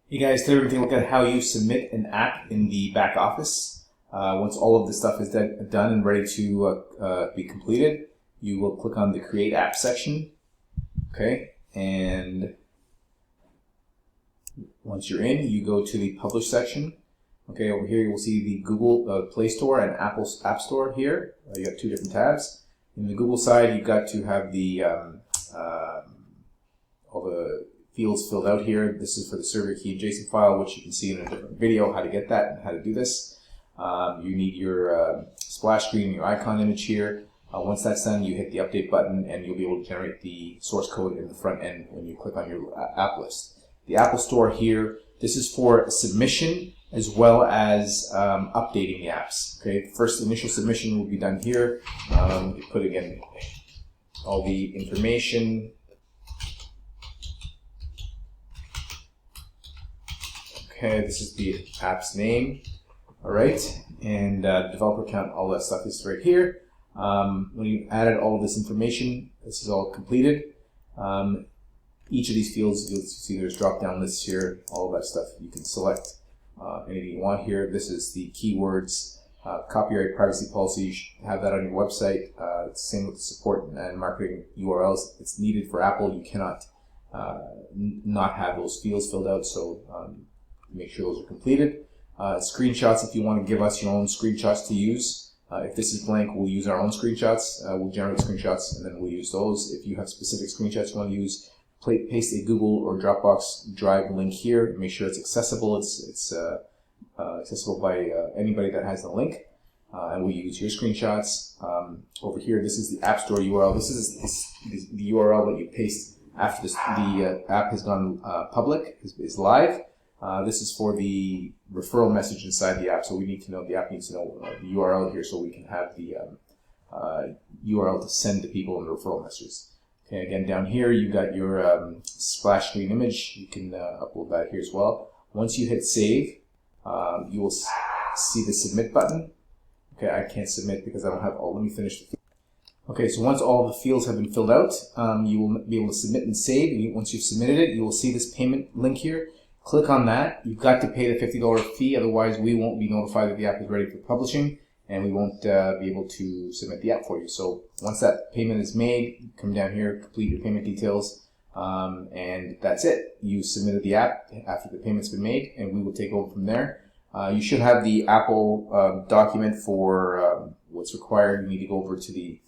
Hey guys, today we're going to look at how you submit an app in the back office. Once all of the stuff is done and ready to be completed, you will click on the Create App section. Okay, and once you're in, you go to the Publish section. Okay, over here you will see the Google Play Store and Apple's App Store here. You got two different tabs. In the Google side, you've got to have the all the fields filled out here. This is for the server key JSON file, which you can see in a different video how to get that and how to do this. You need your splash screen, your icon image here. Once that's done, you hit the update button and you'll be able to generate the source code in the front end when you click on your app list. The Apple Store here, this is for submission as well as updating the apps. Okay, first initial submission will be done here. You put again all the information. Okay, this is the app's name. All right, and developer account, all that stuff is right here. When you added all of this information, this is all completed. Each of these fields, you'll see there's drop-down lists here, all of that stuff. You can select anything you want here. This is the keywords, copyright privacy policy. You should have that on your website. It's the same with the support and marketing URLs. It's needed for Apple. You cannot not have those fields filled out, so make sure those are completed. Screenshots, if you want to give us your own screenshots to use. If this is blank, we'll use our own screenshots. We'll generate screenshots and then we'll use those. If you have specific screenshots you want to use, paste a Google or Dropbox Drive link here. Make sure it's accessible. It's accessible by anybody that has the link. And we'll use your screenshots. Over here, this is the App Store URL. This is the URL that you paste after the app has gone public, is live. This is for the referral message inside the app, so we need to know, the app needs to know the URL here so we can have the URL to send to people in the referral messages. Okay, again down here you've got your splash screen image. You can upload that here as well. Once you hit save, you will see the submit button. Okay, I can't submit because I don't have all. Let me finish the. Okay, so once all the fields have been filled out, you will be able to submit and save. Once you've submitted it, you will see this payment link here. Click on that. You've got to pay the $50 fee, otherwise we won't be notified that the app is ready for publishing and we won't be able to submit the app for you. So once that payment is made, come down here, complete your payment details, and that's it. You submitted the app after the payment's been made and we will take over from there. You should have the Apple document for what's required. You need to go over to the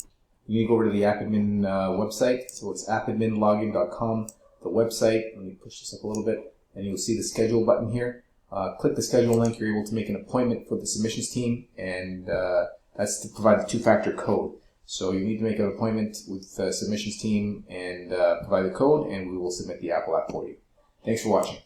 AppAdmin website. So it's appadminlogin.com, the website. Let me push this up a little bit. And you'll see the schedule button here. Click the schedule link. You're able to make an appointment for the submissions team, and that's to provide the two-factor code. So you need to make an appointment with the submissions team and provide the code, and we will submit the Apple app for you. Thanks for watching.